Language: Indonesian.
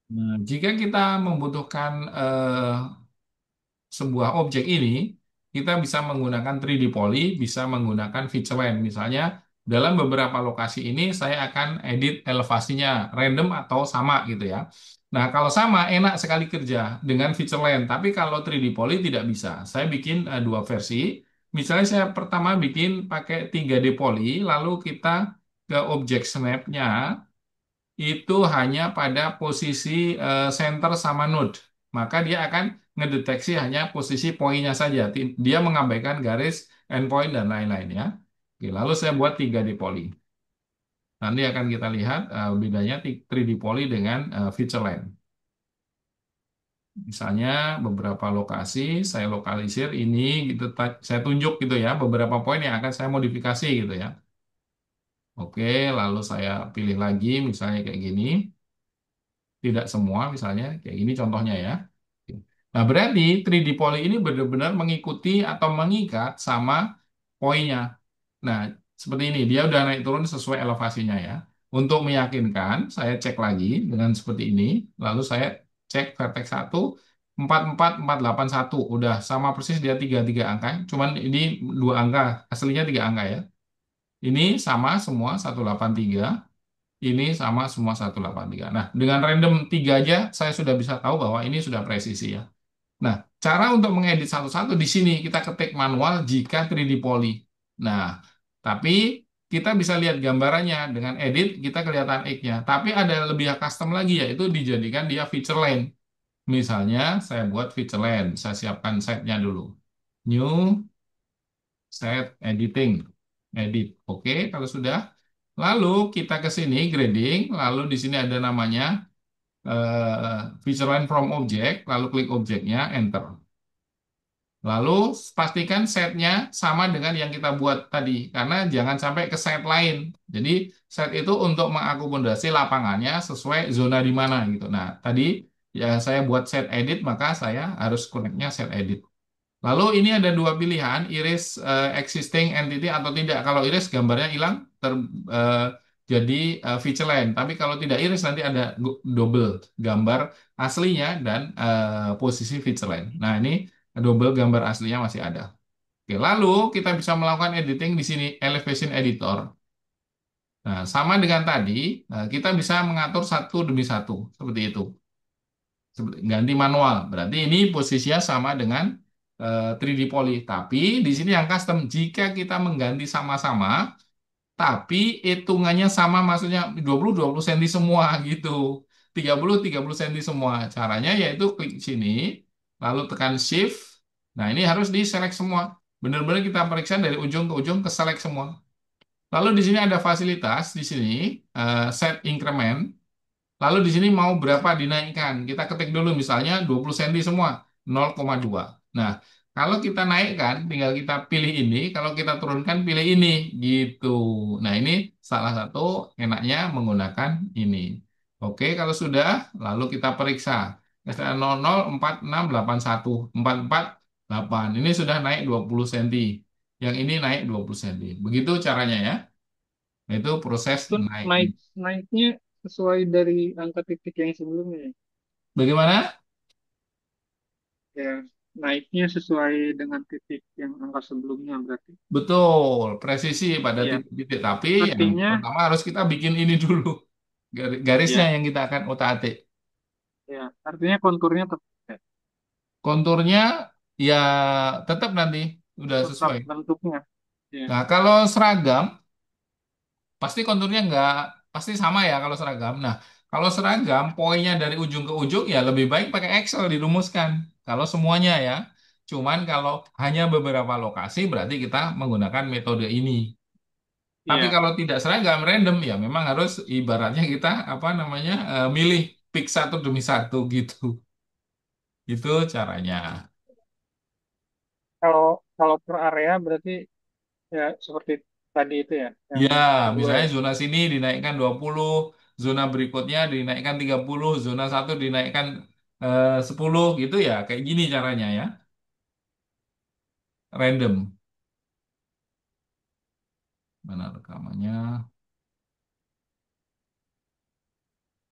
Nah, jika kita membutuhkan sebuah objek ini, kita bisa menggunakan 3D Poly, bisa menggunakan feature line. Misalnya, dalam beberapa lokasi ini saya akan edit elevasinya random atau sama gitu ya. Nah, kalau sama enak sekali kerja dengan feature line, tapi kalau 3D Poly tidak bisa. Saya bikin dua versi. Misalnya saya pertama bikin pakai 3D Poly, lalu kita ke objek snap-nya itu hanya pada posisi center sama node. Maka dia akan ngedeteksi hanya posisi poinnya saja. Dia mengabaikan garis endpoint dan lain-lain ya. Oke, lalu saya buat 3D poly. Nanti akan kita lihat bedanya 3D poly dengan feature line. Misalnya beberapa lokasi saya lokalisir ini gitu, saya tunjuk gitu ya beberapa poin yang akan saya modifikasi gitu ya. Oke, lalu saya pilih lagi misalnya kayak gini. Tidak semua misalnya kayak ini contohnya ya. Nah, berarti 3D poly ini benar-benar mengikuti atau mengikat sama poinnya. Nah, seperti ini dia udah naik turun sesuai elevasinya ya. Untuk meyakinkan, saya cek lagi dengan seperti ini, lalu saya cek vertex 1 44481 udah sama persis dia tiga angka, cuman ini dua angka, aslinya tiga angka ya. Ini sama semua 183. Ini sama semua 183. Nah, dengan random 3 aja saya sudah bisa tahu bahwa ini sudah presisi ya. Nah, cara untuk mengedit satu-satu di sini kita ketik manual jika 3D Poly. Nah, tapi kita bisa lihat gambarannya dengan edit kita kelihatan X-nya. Tapi ada lebih custom lagi yaitu dijadikan dia feature line. Misalnya saya buat feature line, saya siapkan setnya dulu. New set editing. Edit. Oke, kalau sudah. Lalu kita ke sini grading, lalu di sini ada namanya feature line from object, lalu klik objeknya, enter. Lalu pastikan setnya sama dengan yang kita buat tadi, karena jangan sampai ke set lain. Jadi set itu untuk mengakomodasi lapangannya sesuai zona di mana gitu. Nah, tadi ya saya buat set edit, maka saya harus connect-nya set edit. Lalu ini ada dua pilihan, iris existing entity atau tidak. Kalau iris gambarnya hilang, eh, jadi feature lain. Tapi kalau tidak iris nanti ada double gambar aslinya dan posisi feature lain. Nah ini double gambar aslinya masih ada. Oke, lalu kita bisa melakukan editing di sini elevation editor. Nah sama dengan tadi, kita bisa mengatur satu demi satu seperti itu. Ganti manual. Berarti ini posisinya sama dengan 3D Poly. Tapi di sini yang custom, jika kita mengganti sama-sama, tapi hitungannya sama, maksudnya 20 cm semua gitu. 30 cm semua. Caranya yaitu klik sini, lalu tekan Shift. Nah, ini harus di-select semua. Benar-benar kita periksa dari ujung ke ujung ke select semua. Lalu di sini ada fasilitas, di sini set increment. Lalu di sini mau berapa dinaikkan? Kita ketik dulu misalnya 20 cm semua, 0,2. Nah, kalau kita naikkan, tinggal kita pilih ini. Kalau kita turunkan, pilih ini. Gitu. Nah, ini salah satu enaknya menggunakan ini. Oke, kalau sudah, lalu kita periksa. Misalnya 004681, 448. Ini sudah naik 20 cm. Yang ini naik 20 cm. Begitu caranya ya. Itu proses Itu naik. naiknya sesuai dari angka titik yang sebelumnya ya. Bagaimana? Ya, naiknya sesuai dengan titik yang angka sebelumnya berarti. Betul, presisi pada Iya, titik-titik. Tapi yang artinya pertama harus kita bikin ini dulu. Garisnya ya, yang kita akan otak-atik. ya, artinya konturnya tetap, Konturnya ya tetap nanti udah tetap sesuai. bentuknya. Ya, Nah, kalau seragam, pasti konturnya nggak pasti sama ya kalau seragam. Nah, kalau seragam, poinnya dari ujung ke ujung ya lebih baik pakai Excel dirumuskan. Kalau semuanya ya. Cuman kalau hanya beberapa lokasi berarti kita menggunakan metode ini. Tapi iya. kalau tidak seragam, random, ya memang harus ibaratnya kita apa namanya milih pick satu demi satu gitu. Itu caranya. Kalau kalau per area berarti ya seperti tadi itu ya, yang Ya, kedua misalnya ya. zona sini dinaikkan 20, zona berikutnya dinaikkan 30, zona satu dinaikkan 10 gitu ya. Kayak gini caranya ya. Random. Mana rekamannya?